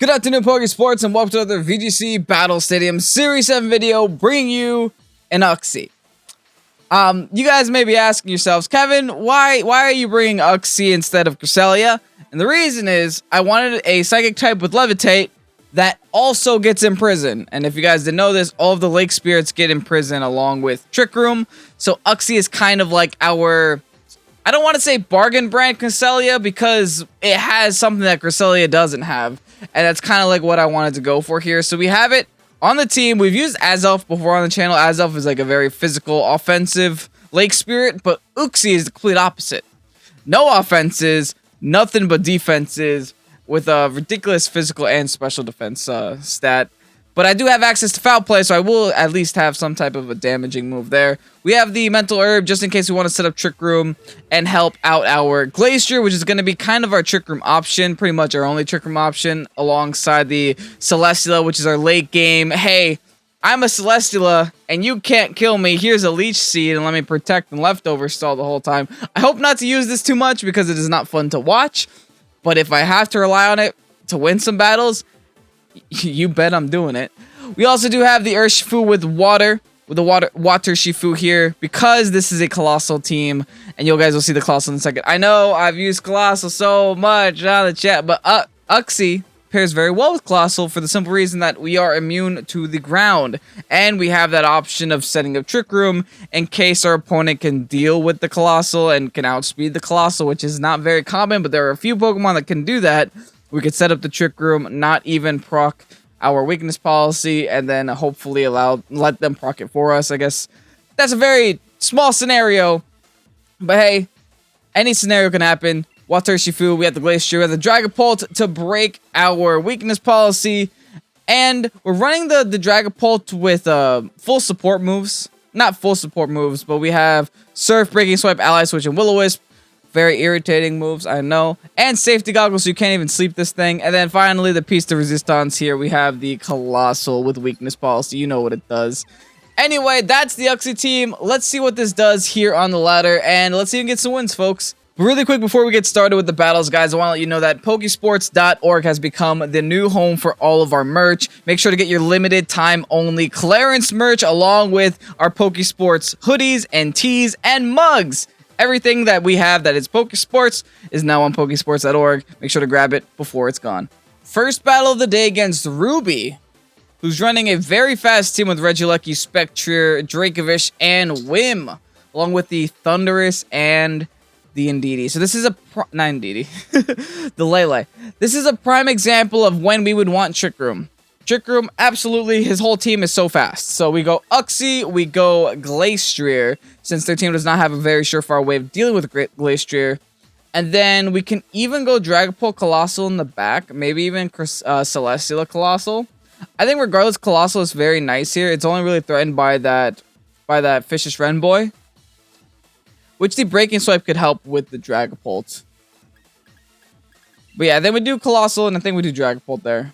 Good afternoon, Pokésports, and welcome to another VGC Battle Stadium Series 7 video, bringing you an UXIE. You guys may be asking yourselves, Kevin, why are you bringing UXIE instead of Cresselia? And the reason is, I wanted a Psychic type with Levitate that also gets Imprison. And if you guys didn't know this, all of the Lake Spirits get Imprison along with Trick Room. So UXIE is kind of like our... I don't want to say bargain brand Cresselia because it has something that Cresselia doesn't have. And that's kind of like what I wanted to go for here. So we have it on the team. We've used Azelf before on the channel. Azelf is like a very physical, offensive Lake Spirit. But UXIE is the complete opposite. No offenses, nothing but defenses with a ridiculous physical and special defense stat. But I do have access to Foul Play, so I will at least have some type of a damaging move there. We have the Mental Herb, just in case we want to set up Trick Room and help out our Glacier, which is going to be kind of our Trick Room option, pretty much our only Trick Room option, alongside the Celesteela, which is our late game. Hey, I'm a Celesteela, and you can't kill me. Here's a Leech Seed, and let me protect and Leftover Stall the whole time. I hope not to use this too much, because it is not fun to watch. But if I have to rely on it to win some battles... you bet I'm doing it. We also do have the Urshifu with water Shifu here, because this is a Colossal team, and you guys will see the Colossal in a second. I know I've used Colossal so much on the chat, but UXIE pairs very well with Colossal for the simple reason that we are immune to the ground, and we have that option of setting up Trick Room in case our opponent can deal with the Colossal and can outspeed the Colossal, which is not very common, but there are a few Pokemon that can do that. We could set up the Trick Room, not even proc our weakness policy, and then hopefully let them proc it for us. I guess that's a very small scenario, but hey, any scenario can happen. Water Shifu, we have the Glacier, we have the Dragapult to break our weakness policy, and we're running the Dragapult with full support moves. Not full support moves, but we have Surf, Breaking Swipe, Ally Switch, and Will-O-Wisp. Very irritating moves, I know. And Safety Goggles, so you can't even sleep this thing. And then finally, the Piece de Resistance here. We have the Colossal with Weakness Policy. You know what it does. Anyway, that's the UXIE team. Let's see what this does here on the ladder. And let's even get some wins, folks. Really quick before we get started with the battles, guys, I want to let you know that Pokésports.org has become the new home for all of our merch. Make sure to get your limited time only clearance merch along with our Pokésports hoodies and tees and mugs. Everything that we have that is Pokésports is now on Pokésports.org. Make sure to grab it before it's gone. First battle of the day against Ruby, who's running a very fast team with Regieleki, Spectrier, Dracovish, and Whim, along with the Thundurus and the Indeedee. So this is a... not Indeedee. the Lele. This is a prime example of when we would want Trick Room. Trick Room, absolutely, his whole team is so fast. So we go UXIE, we go Glacier, since their team does not have a very surefire way of dealing with Glacier. And then we can even go Dragapult Colossal in the back, maybe even Celesteela Colossal. I think regardless, Colossal is very nice here. It's only really threatened by that Fishious Wren boy, which the Breaking Swipe could help with the Dragapult. But yeah, then we do Colossal, and I think we do Dragapult there.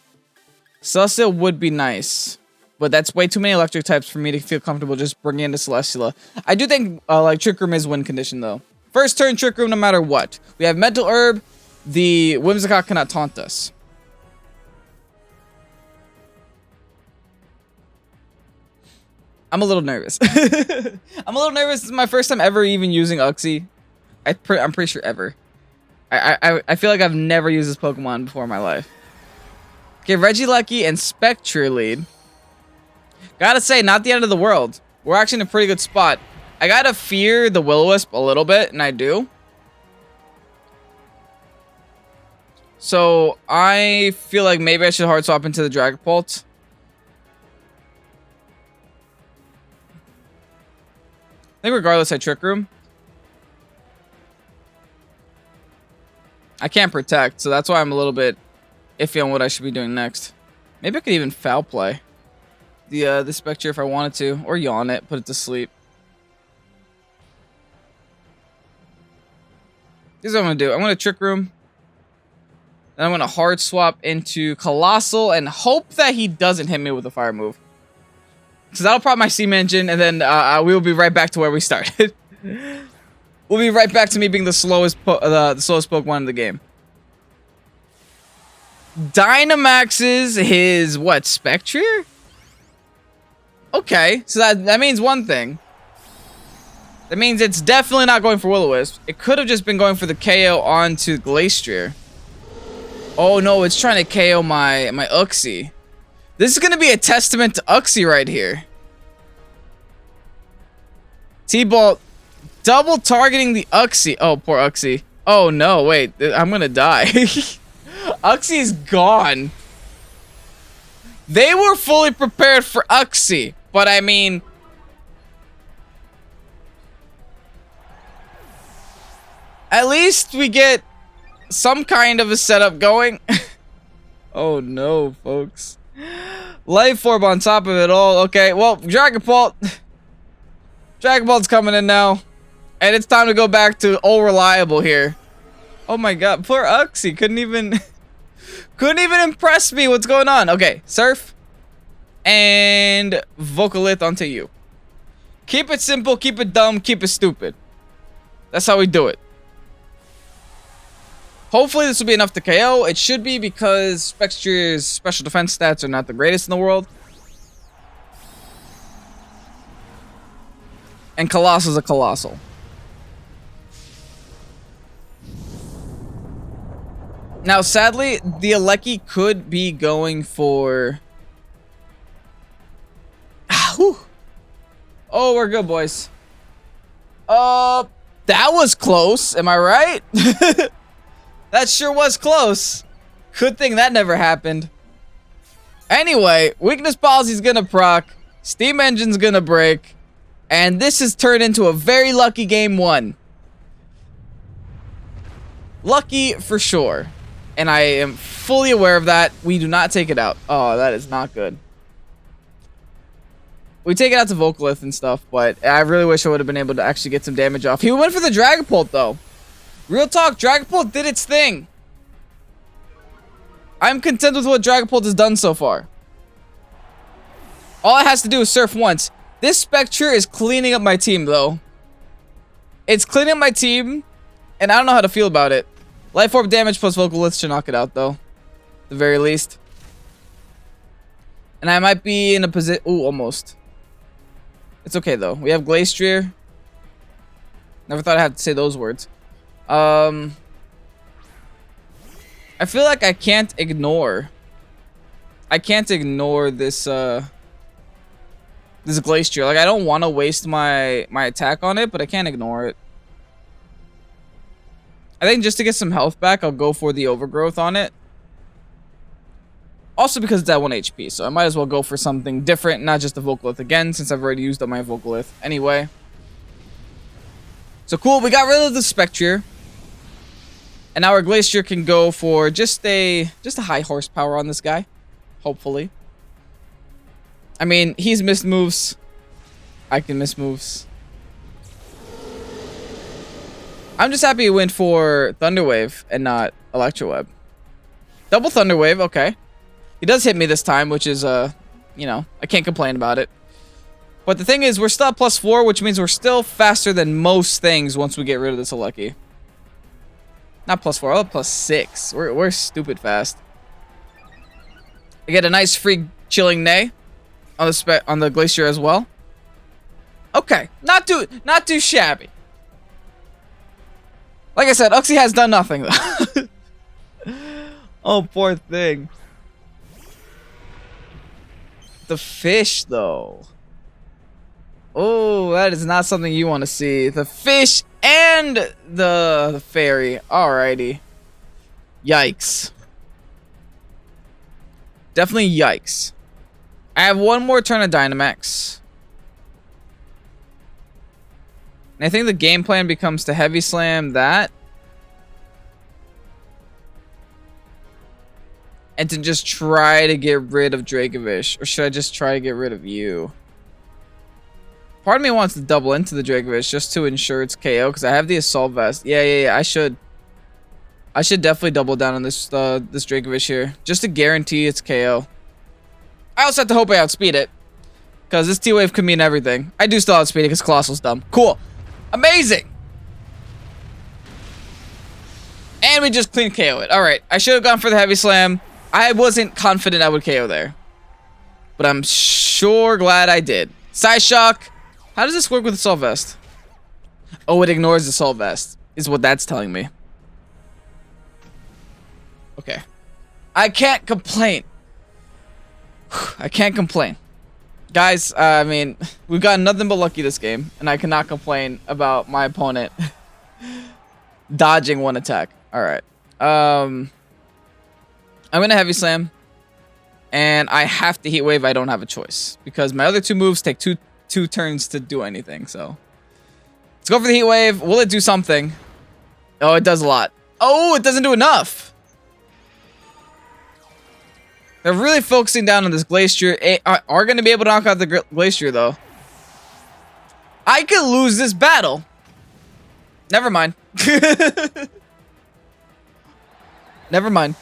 Celesteela would be nice, but that's way too many electric types for me to feel comfortable just bringing into Celesteela. I do think like Trick Room is win condition though. First turn Trick Room no matter what. We have Mental Herb. The Whimsicott cannot taunt us. I'm a little nervous. I'm a little nervous. This is my first time ever even using UXIE. I'm pretty sure ever. I feel like I've never used this Pokemon before in my life. Okay, Regieleki and Spectrier lead. Gotta say, not the end of the world. We're actually in a pretty good spot. I gotta fear the Will-O-Wisp a little bit, and I do. So, I feel like maybe I should hard swap into the Dragapult. I think regardless, I Trick Room. I can't protect, so that's why I'm a little bit iffy on what I should be doing next. Maybe I could even Foul Play the Spectre if I wanted to, or yawn it, put it to sleep. Here's what I'm gonna do. I'm gonna Trick Room. Then I'm gonna hard swap into Colossal and hope that he doesn't hit me with a fire move. So that'll prop my Steam Engine, and then we will be right back to where we started. We'll be right back to me being the slowest Pokemon in the game. Dynamaxes his, what, Spectrier? Okay, so that means one thing. That means it's definitely not going for Will-O-Wisp. It could have just been going for the KO onto Glastrier. Oh no, it's trying to KO my UXIE. This is going to be a testament to UXIE right here. T-Bolt double targeting the UXIE. Oh, poor UXIE. Oh no, wait, I'm going to die. UXIE's gone. They were fully prepared for UXIE, but I mean... At least we get some kind of a setup going. Oh no, folks. Life Orb on top of it all. Okay, well, Dragapult. Dragapult's coming in now. And it's time to go back to old reliable here. Oh my god, poor UXIE. Couldn't even impress me. What's going on? Okay, Surf. And Vocalith onto you. Keep it simple, keep it dumb, keep it stupid. That's how we do it. Hopefully this will be enough to KO. It should be because Spectrier's special defense stats are not the greatest in the world. And Colossal's a Colossal. Now, sadly, the Regieleki could be going for... Oh, we're good, boys. That was close. Am I right? That sure was close. Good thing that never happened. Anyway, Weakness Policy's gonna proc. Steam Engine's gonna break. And this has turned into a very lucky game one. Lucky for sure. And I am fully aware of that. We do not take it out. Oh, that is not good. We take it out to Vocalith and stuff, but I really wish I would have been able to actually get some damage off. He went for the Dragapult, though. Real talk, Dragapult did its thing. I'm content with what Dragapult has done so far. All it has to do is surf once. This Spectrier is cleaning up my team, though. It's cleaning up my team, and I don't know how to feel about it. Life Orb damage plus Vocalith should knock it out, though. At the very least. And I might be in a position... Ooh, almost. It's okay, though. We have Glastrier. Never thought I had to say those words. I feel like I can't ignore... I can't ignore this, this Glastrier. Like, I don't want to waste my attack on it, but I can't ignore it. I think just to get some health back, I'll go for the Overgrowth on it. Also because it's at 1 HP, so I might as well go for something different, not just the Vocalith again, since I've already used up my Vocalith anyway. So cool, we got rid of the Spectrier. And now our Glastrier can go for just a high horsepower on this guy. Hopefully. I mean, he's missed moves. I can miss moves. I'm just happy he went for Thunder Wave and not Electro Web. Double Thunder Wave, okay. He does hit me this time, which is, you know, I can't complain about it. But the thing is, we're still at +4, which means we're still faster than most things once we get rid of this Regieleki. Not +4, we're at +6. We're stupid fast. I get a nice free Chilling Neigh on the Glacier as well. Okay, not too shabby. Like I said, UXIE has done nothing though. Oh, poor thing. The fish though. Oh, that is not something you want to see. The fish and the fairy. Alrighty. Yikes. Definitely yikes. I have one more turn of Dynamax. And I think the game plan becomes to Heavy Slam that. And to just try to get rid of Dracovish. Or should I just try to get rid of you? Part of me wants to double into the Dracovish just to ensure it's KO. Because I have the Assault Vest. Yeah, I should. I should definitely double down on this this Dracovish here. Just to guarantee it's KO. I also have to hope I outspeed it. Because this T-Wave could mean everything. I do still outspeed it because Colossal's dumb. Cool. Amazing! And we just clean KO it. Alright, I should have gone for the Heavy Slam. I wasn't confident I would KO there. But I'm sure glad I did. Psyshock. How does this work with Assault Vest? Oh, it ignores the Assault Vest, is what that's telling me. Okay. I can't complain. I can't complain. Guys, I mean, we've got nothing but lucky this game, and I cannot complain about my opponent dodging one attack. Alright. I'm gonna Heavy Slam, and I have to Heat Wave. I don't have a choice, because my other two moves take two turns to do anything, so. Let's go for the Heat Wave. Will it do something? Oh, it does a lot. Oh, it doesn't do enough. They're really focusing down on this Glacier. Are going to be able to knock out the Glacier, though. I could lose this battle. Never mind. Never mind.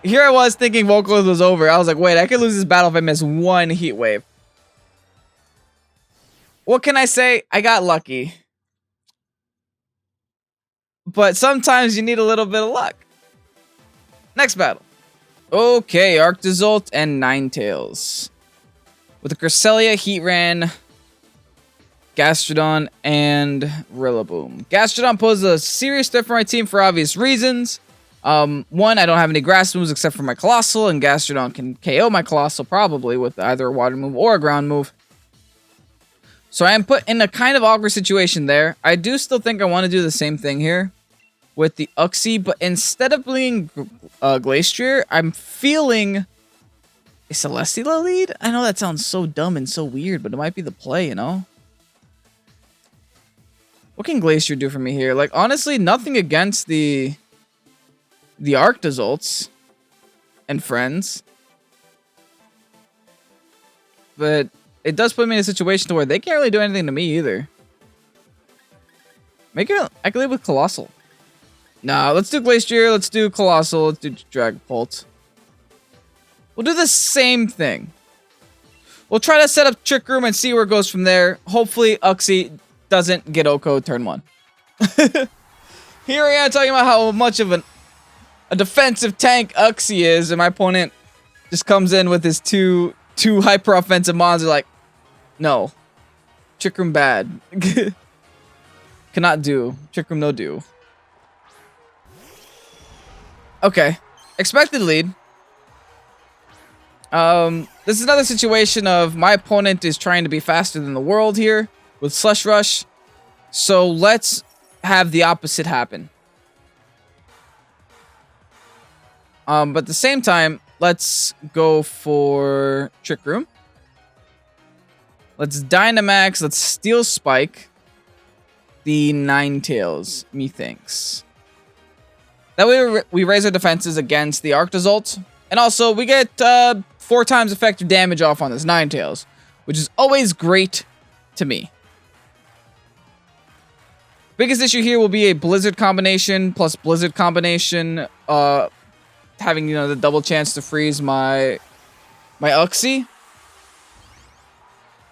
Here I was thinking Vocaloid was over. I was like, wait, I could lose this battle if I miss one Heat Wave. What can I say? I got lucky. But sometimes you need a little bit of luck. Next battle. Okay, Arctozolt and Ninetales. With the Cresselia, Heatran, Gastrodon, and Rillaboom. Gastrodon poses a serious threat for my team for obvious reasons. One, I don't have any grass moves except for my Colossal, and Gastrodon can KO my Colossal probably with either a water move or a ground move. So I am put in a kind of awkward situation there. I do still think I want to do the same thing here with the UXIE, but instead of being Glacier, I'm feeling a Celesteela lead. I know that sounds so dumb and so weird, but it might be the play, you know? What can Glacier do for me here? Like, honestly, nothing against the Arctozolts and friends. But it does put me in a situation to where they can't really do anything to me either. I can live with Colossal. Nah, let's do Glacier, let's do Colossal, let's do Dragapult. We'll do the same thing. We'll try to set up Trick Room and see where it goes from there. Hopefully, UXIE doesn't get OHKO turn 1. Here I am talking about how much of a defensive tank UXIE is, and my opponent just comes in with his two hyper offensive monsters like, no. Trick Room bad. Cannot do. Trick Room no do. Okay. Expected lead. This is another situation of my opponent is trying to be faster than the world here with Slush Rush. So let's have the opposite happen. But at the same time, let's go for Trick Room. Let's Dynamax. Let's Steel Spike the Ninetales, methinks. That way we raise our defenses against the Arctozolt. And also, we get 4 times effective damage off on this Ninetales, which is always great to me. Biggest issue here will be a Blizzard combination plus Blizzard combination, having, you know, the double chance to freeze my UXIE.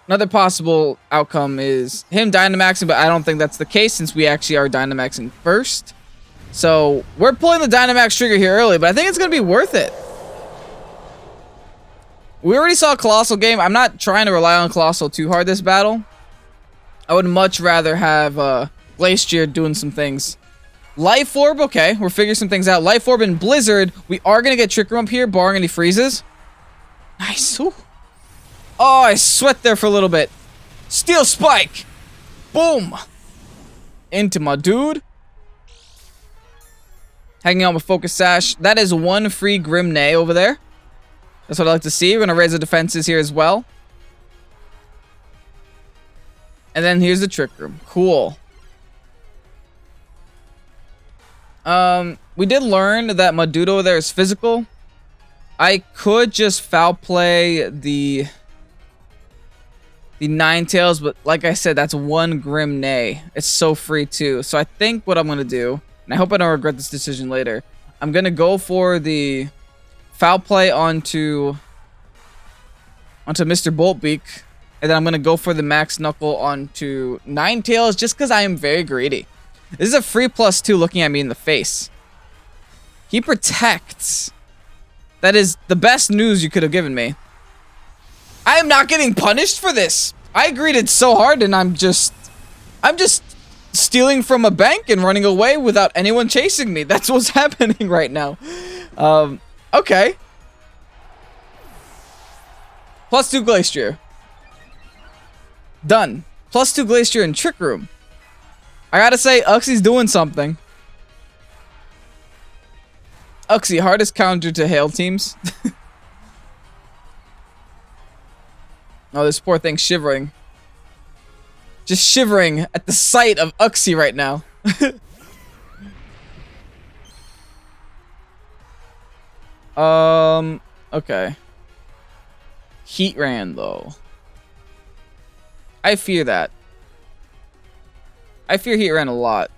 Another possible outcome is him Dynamaxing, but I don't think that's the case since we actually are Dynamaxing first. So, we're pulling the Dynamax trigger here early, but I think it's going to be worth it. We already saw a Colossal game. I'm not trying to rely on Colossal too hard this battle. I would much rather have Glacier doing some things. Life Orb, okay. We're figuring some things out. Life Orb and Blizzard. We are going to get Trick Room up here, barring any freezes. Nice. Ooh. Oh, I sweat there for a little bit. Steel Spike. Boom. Into my dude. Hanging out with Focus Sash. That is 1 free Grim Neigh over there. That's what I like to see. We're going to raise the defenses here as well. And then here's the Trick Room. Cool. We did learn that Madudo over there is physical. I could just foul play the Ninetales, but like I said, that's 1 Grim Neigh. It's so free too. So I think what I'm going to do, and I hope I don't regret this decision later, I'm going to go for the foul play onto Mr. Boltbeak, and then I'm going to go for the Max Knuckle onto Ninetales just because I am very greedy. This is a free +2 looking at me in the face. He protects. That is the best news you could have given me. I am not getting punished for this. I greeted so hard and I'm just stealing from a bank and running away without anyone chasing me. That's what's happening right now. Okay. +2 Glacier. Done. +2 Glacier and Trick Room. I gotta say, UXIE's doing something. UXIE, hardest counter to hail teams. Oh, this poor thing shivering. Just shivering at the sight of UXIE right now. Okay. Heatran, though. I fear that. I fear Heatran a lot.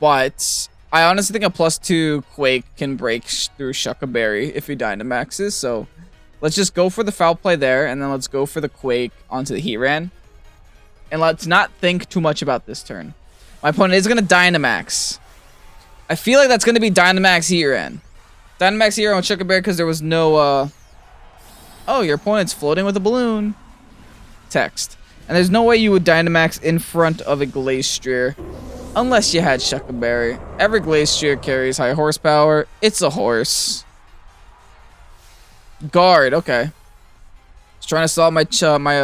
But I honestly think a +2 Quake can break through Shucka Berry if he Dynamaxes, so let's just go for the foul play there, and then let's go for the Quake onto the Heatran. And let's not think too much about this turn. My opponent is going to Dynamax. I feel like that's going to be Dynamax Heatran. Dynamax Heatran with Shucka Berry because there was no, oh, your opponent's floating with a balloon. Text. And there's no way you would Dynamax in front of a Glacier unless you had Shucka Berry. Every Glacier carries high horsepower. It's a horse. Guard, okay. Just trying to solve my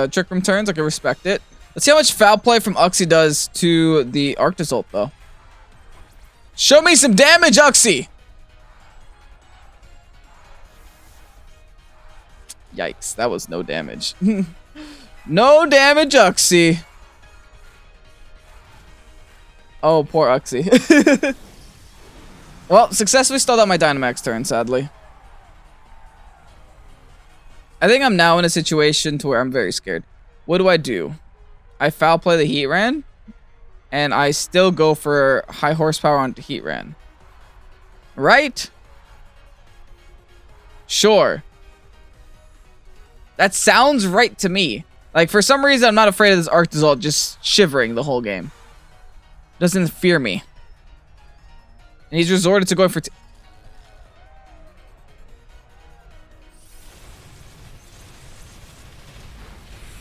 Trick Room turns. I can respect it. Let's see how much foul play from UXIE does to the Arctozolt, though. Show me some damage, UXIE! Yikes, that was no damage. No damage, UXIE. Oh, poor UXIE. Well, successfully stalled out my Dynamax turn, sadly. I think I'm now in a situation to where I'm very scared. What do? I foul play the Heatran, and I still go for high horsepower onto Heatran. Right? Sure. That sounds right to me. Like, for some reason, I'm not afraid of this Arctozolt just shivering the whole game. Doesn't fear me. And he's resorted to going for...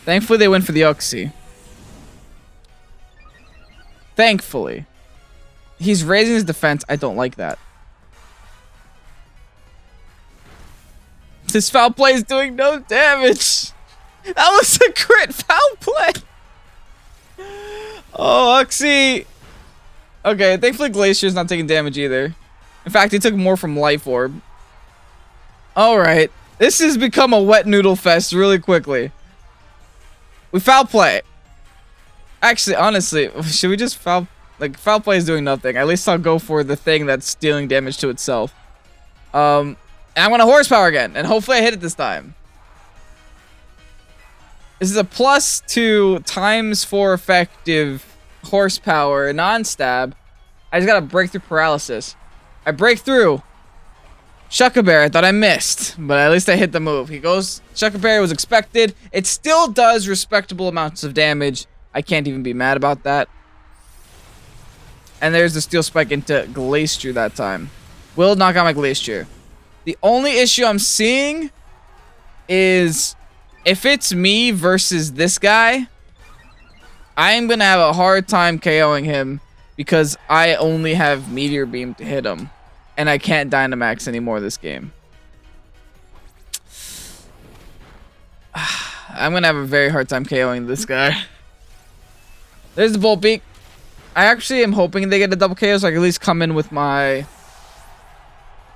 Thankfully, they went for the UXIE. Thankfully. He's raising his defense. I don't like that. This foul play is doing no damage. That was a crit foul play. Oh, UXIE. Okay, thankfully Glacier's not taking damage either. In fact, he took more from Life Orb. Alright. This has become a wet noodle fest really quickly. We foul play. Actually, honestly, should we just foul... Like, foul play is doing nothing. At least I'll go for the thing that's dealing damage to itself. And I'm gonna horsepower again, and hopefully I hit it this time. This is a +2 ×4 effective horsepower non-stab. I just got a breakthrough paralysis. I break through. Shucka Berry, I thought I missed, but at least I hit the move. He goes, Shucka Berry was expected. It still does respectable amounts of damage. I can't even be mad about that. And there's the Steel Spike into Glacier that time. Will knock out my Glacier. The only issue I'm seeing is if it's me versus this guy, I'm going to have a hard time KOing him because I only have Meteor Beam to hit him. And I can't Dynamax anymore this game. I'm going to have a very hard time KOing this guy. There's the Volbeat. I actually am hoping they get a double KO so I can at least come in with my...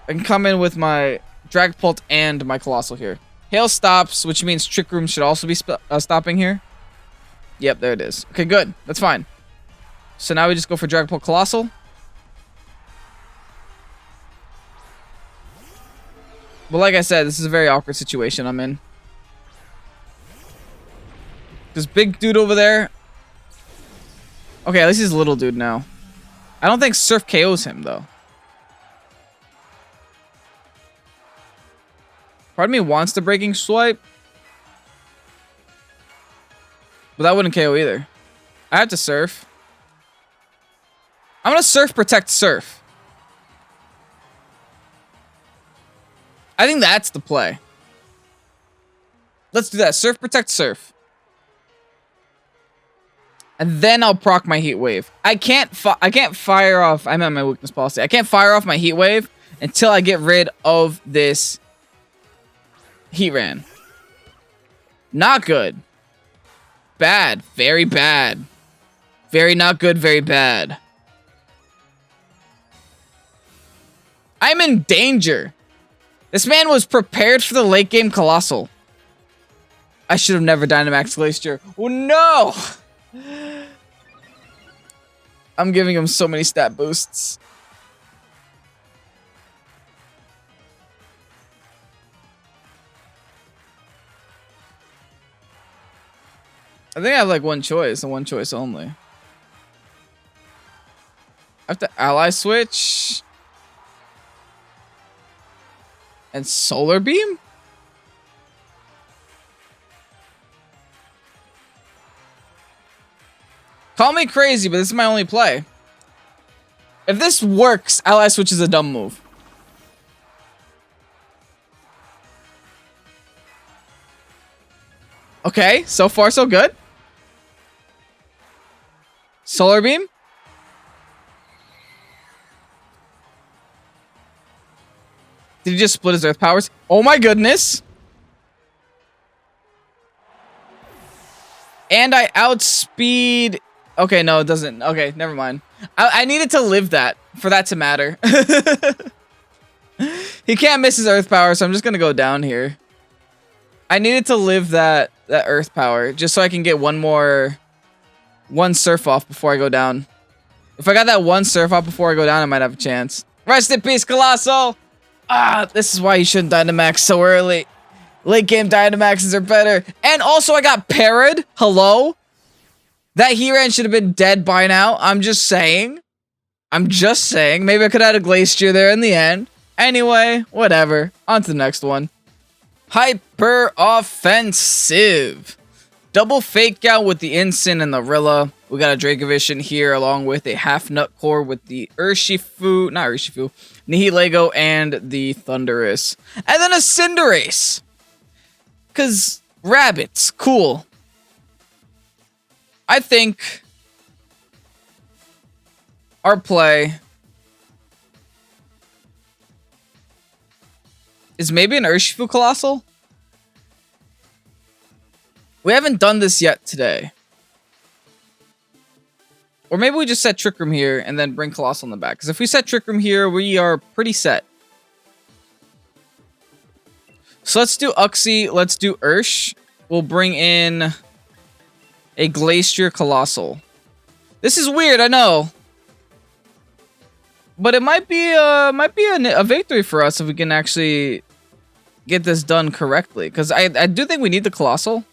I can come in with my Dragapult and my Colossal here. Hail stops, which means Trick Room should also be stopping here. Yep, there it is. Okay, good. That's fine. So now we just go for Dragapult Colossal. But like I said, this is a very awkward situation I'm in. This big dude over there. Okay, at least he's a little dude now. I don't think Surf KOs him, though. Part of me wants the Breaking Swipe. But that wouldn't KO either. I have to Surf. I'm going to Surf Protect Surf. I think that's the play. Let's do that. Surf, protect, surf. And then I'll proc my Heat Wave. I can't fire off... I'm at my weakness policy. I can't fire off my Heat Wave until I get rid of this Heatran. Not good. Bad. Very bad. Very not good, very bad. I'm in danger. This man was prepared for the late game Colossal. I should have never Dynamax Glacier. Oh no! I'm giving him so many stat boosts. I think I have like one choice and one choice only. I have to ally switch. And Solar Beam? Call me crazy, but this is my only play. If this works, ally switch is a dumb move. Okay, so far so good. Solar Beam? Did he just split his Earth powers? Oh my goodness. And I outspeed... Okay, no, it doesn't. Okay, never mind. I needed to live that for that to matter. He can't miss his Earth power, so I'm just going to go down here. I needed to live that Earth power just so I can get one surf off before I go down. If I got that one surf off before I go down, I might have a chance. Rest in peace, Colossal! Ah, this is why you shouldn't Dynamax so early. Late game Dynamaxes are better. And also I got parried. Hello? That Heatran should have been dead by now. I'm just saying. Maybe I could have had a Glacier there in the end. Anyway, whatever. On to the next one. Hyper Offensive. Double Fake Out with the Incin and the Rilla. We got a Dracovish in here along with a half Nut Core with the Nihilego and the Thundurus. And then a Cinderace. Because rabbits, cool. I think our play is maybe an Urshifu Colossal. We haven't done this yet today. Or maybe we just set Trick Room here and then bring Colossal in the back. Because if we set Trick Room here, we are pretty set. So let's do UXIE. Let's do Ursh. We'll bring in a Glacier Colossal. This is weird, I know. But it might be a victory for us if we can actually get this done correctly. Because I do think we need the Colossal.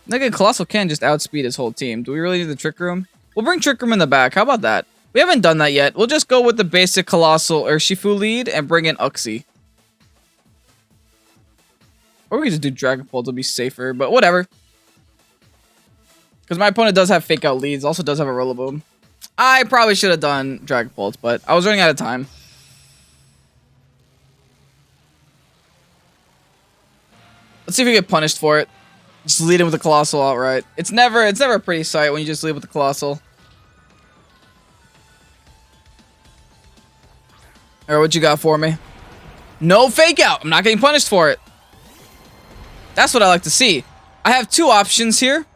I think a Colossal can just outspeed his whole team. Do we really need the Trick Room? We'll bring Trick Room in the back. How about that? We haven't done that yet. We'll just go with the basic Colossal Urshifu lead and bring in UXIE. Or we could just do Dragon Bolt to be safer, but whatever. Because my opponent does have Fake Out leads. Also does have a Rillaboom. I probably should have done Dragon Bolt, but I was running out of time. Let's see if we get punished for it. Just lead him with the Colossal outright. It's never a pretty sight when you just lead with the Colossal. Alright, what you got for me? No Fake Out! I'm not getting punished for it. That's what I like to see. I have two options here.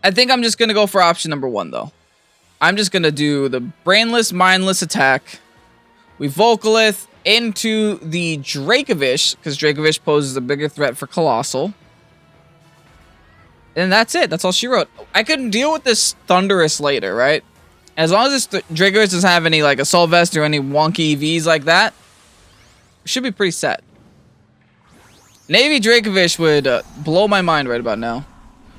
I think I'm just going to go for option number one, though. I'm just going to do the brainless, mindless attack. We Volcalith into the Dracovish, because Dracovish poses a bigger threat for Colossal. And that's it. That's all she wrote. I can deal with this Thundurus later, right? As long as this Dracovish doesn't have any, like, Assault Vest or any wonky EVs like that, it should be pretty set. Navy Dracovish would blow my mind right about now.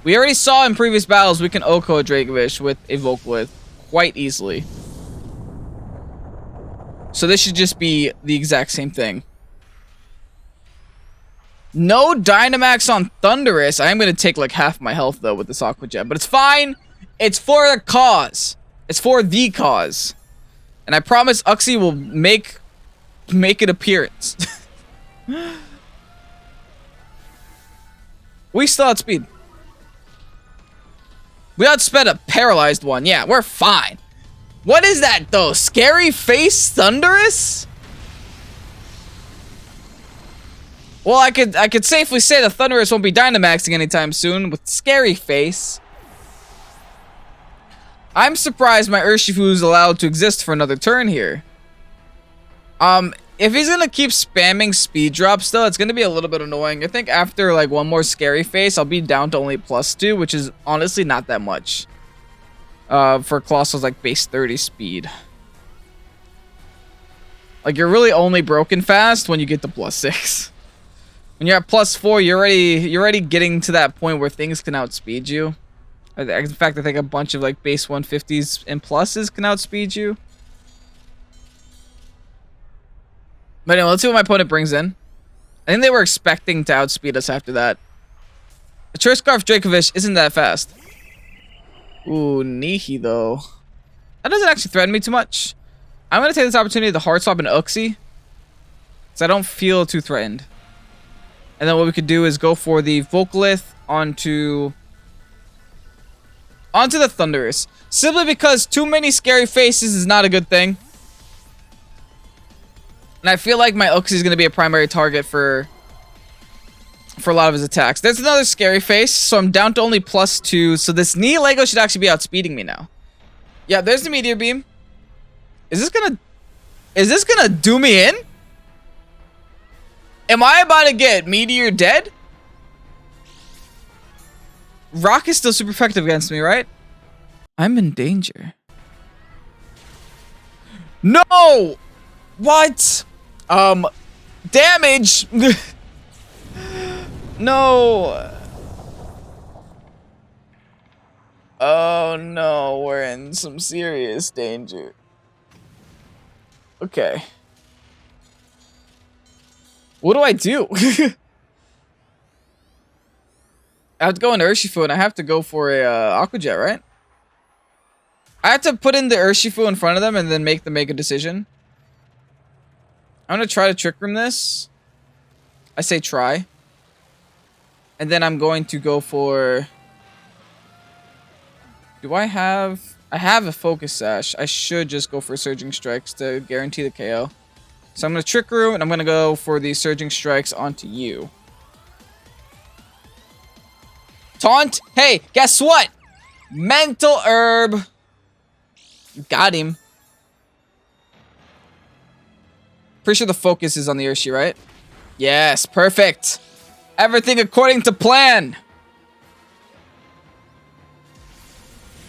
We already saw in previous battles we can Oko a Dracovish with a Volcalith quite easily. So this should just be the exact same thing. No Dynamax on Thundurus. I am going to take like half my health though with this Aqua Jet, but it's fine. It's for the cause. It's for the cause. And I promise UXIE will make an appearance. We still outspeed. We outsped a paralyzed one. Yeah, we're fine. What is that though? Scary face Thundurus? Well, I could safely say the Thundurus won't be Dynamaxing anytime soon with scary face. I'm surprised my Urshifu is allowed to exist for another turn here. If he's gonna keep spamming speed drops though, it's gonna be a little bit annoying. I think after like one more scary face, I'll be down to only +2, which is honestly not that much. For Colossal's like base 30 speed. Like you're really only broken fast when you get to +6. When you're at +4, you're already getting to that point where things can outspeed you. In fact, I think a bunch of like base 150s and pluses can outspeed you. But anyway, let's see what my opponent brings in. I think they were expecting to outspeed us after that. A Choice Scarf Dracovish isn't that fast. Ooh, Nihi though. That doesn't actually threaten me too much. I'm going to take this opportunity to hard swap an UXIE. Because I don't feel too threatened. And then what we could do is go for the Volcalith onto the Thundurus. Simply because too many scary faces is not a good thing. And I feel like my UXIE is going to be a primary target for a lot of his attacks. There's another scary face, so I'm down to only +2. So this Nihilego should actually be outspeeding me now. Yeah, there's the Meteor Beam. Is this gonna do me in? Am I about to get Meteor dead? Rock is still super effective against me, right? I'm in danger. No! What? Damage! No! Oh no, we're in some serious danger. Okay. What do I do? I have to go into Urshifu and I have to go for a Aqua Jet, right? I have to put in the Urshifu in front of them and then make them make a decision. I'm going to try to Trick Room this. I say try. And then I'm going to go for... Do I have... I have a Focus Sash. I should just go for Surging Strikes to guarantee the KO. So I'm going to Trick Room and I'm going to go for the Surging Strikes onto you. Taunt? Hey, guess what? Mental Herb. Got him. Pretty sure the focus is on the Urshifu, right? Yes, perfect. Everything according to plan.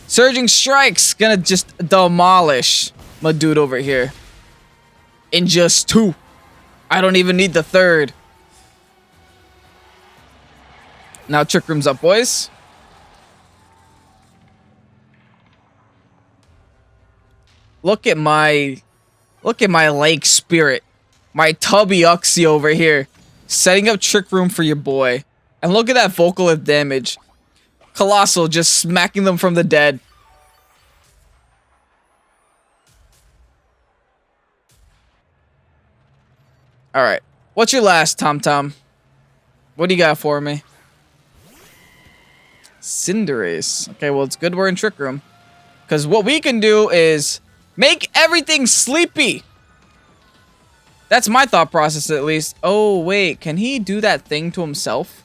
Surging Strikes gonna just demolish my dude over here. In just 2. I don't even need the 3rd. Now Trick Room's up, boys. Look at my Lake Spirit. My Tubby UXIE over here. Setting up Trick Room for your boy. And look at that Volcalith damage. Colossal just smacking them from the dead. Alright. What's your last, Tom Tom? What do you got for me? Cinderace. Okay, well, it's good we're in Trick Room. Because what we can do is make everything sleepy. That's my thought process, at least. Oh, wait. Can he do that thing to himself?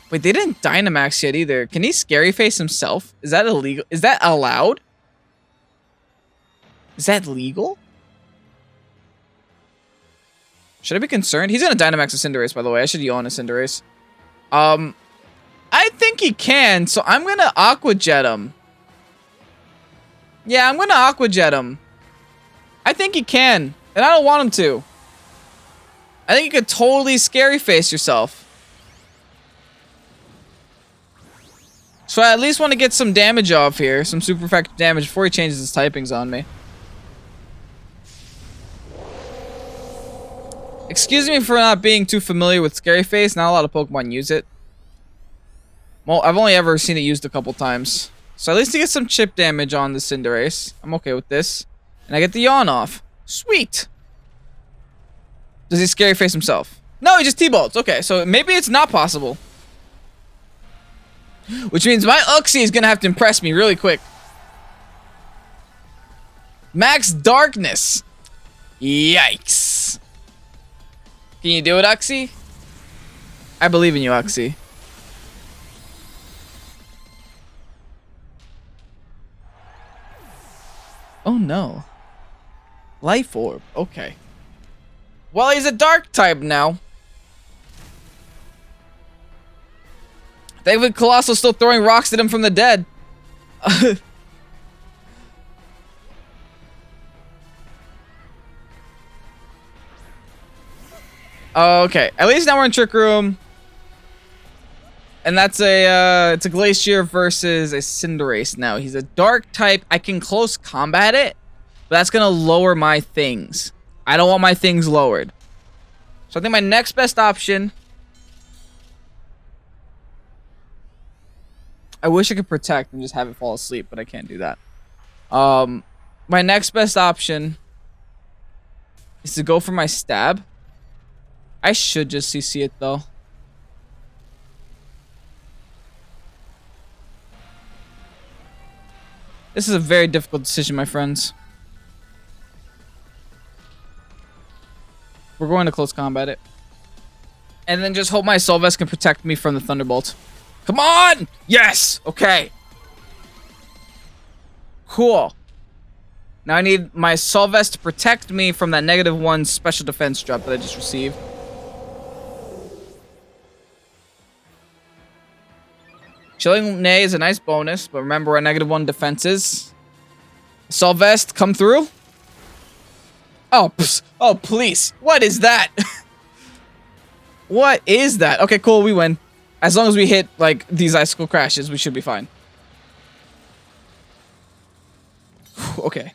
Wait, they didn't Dynamax yet either. Can he Scary Face himself? Is that illegal? Is that allowed? Is that legal? Should I be concerned? He's gonna Dynamax a Cinderace, by the way. I should yawn a Cinderace. I think he can, so I'm gonna Aqua Jet him. Yeah, I'm gonna Aqua Jet him. I think he can, and I don't want him to. I think you could totally Scary Face yourself. So I at least want to get some damage off here, some super effective damage before he changes his typings on me. Excuse me for not being too familiar with Scary Face. Not a lot of Pokemon use it. Well, I've only ever seen it used a couple times. So at least to get some chip damage on the Cinderace. I'm okay with this. And I get the yawn off. Sweet. Does he scary face himself? No, he just T-bolts. Okay, so maybe it's not possible. Which means my UXIE is going to have to impress me really quick. Max Darkness. Yikes. Can you do it, UXIE? I believe in you, UXIE. Oh no. Life Orb. Okay. Well, he's a dark type now. Thankfully, Colossal's still throwing rocks at him from the dead. Okay, at least now we're in Trick Room. And that's it's a Glacier versus a Cinderace now. He's a dark type. I can close combat it, but that's gonna lower my things. I don't want my things lowered. So I think my next best option. I wish I could protect and just have it fall asleep, but I can't do that. My next best option is to go for my stab. I should just CC it though. This is a very difficult decision, my friends. We're going to close combat it. And then just hope my Soul Vest can protect me from the Thunderbolt. Come on! Yes! Okay. Cool. Now I need my Soul Vest to protect me from that -1 special defense drop that I just received. Chilling Nay is a nice bonus, but remember our -1 defenses. Soul Vest, come through. Oh, oh, please. What is that? What is that? Okay, cool, we win. As long as we hit, like, these Icicle Crashes, we should be fine. Okay.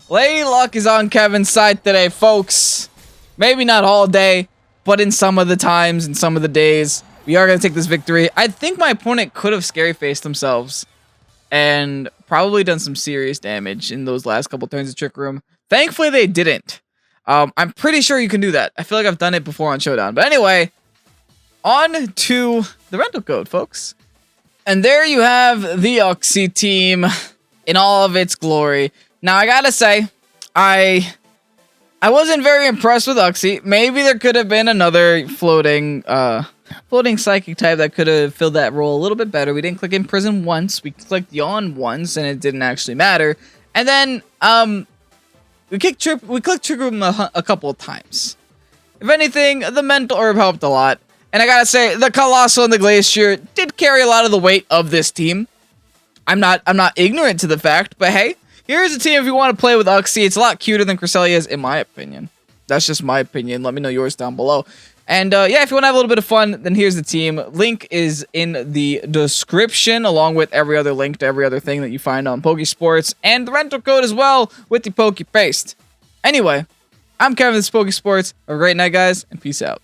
Lady Luck is on Kevin's side today, folks. Maybe not all day, but in some of the times, in some of the days. We are going to take this victory. I think my opponent could have scary faced themselves and probably done some serious damage in those last couple turns of Trick Room. Thankfully, they didn't. I'm pretty sure you can do that. I feel like I've done it before on Showdown. But anyway, on to the rental code, folks. And there you have the UXIE team in all of its glory. Now, I gotta say, I wasn't very impressed with UXIE. Maybe there could have been another floating psychic type that could have filled that role a little bit better. We didn't click Imprison once. We clicked Yawn once, and it didn't actually matter. And then we clicked Trick Room a couple of times. If anything, the Mental Herb helped a lot. And I gotta say, the Colossal and the Glacier did carry a lot of the weight of this team. I'm not ignorant to the fact, but hey, here's a team if you want to play with UXIE. It's a lot cuter than Cresselia's, in my opinion. That's just my opinion. Let me know yours down below. And yeah, if you want to have a little bit of fun, then here's the team. Link is in the description, along with every other link to every other thing that you find on Pokésports, and the rental code as well with the Poké Paste. Anyway, I'm Kevin, this is Pokésports. Have a great night, guys, and peace out.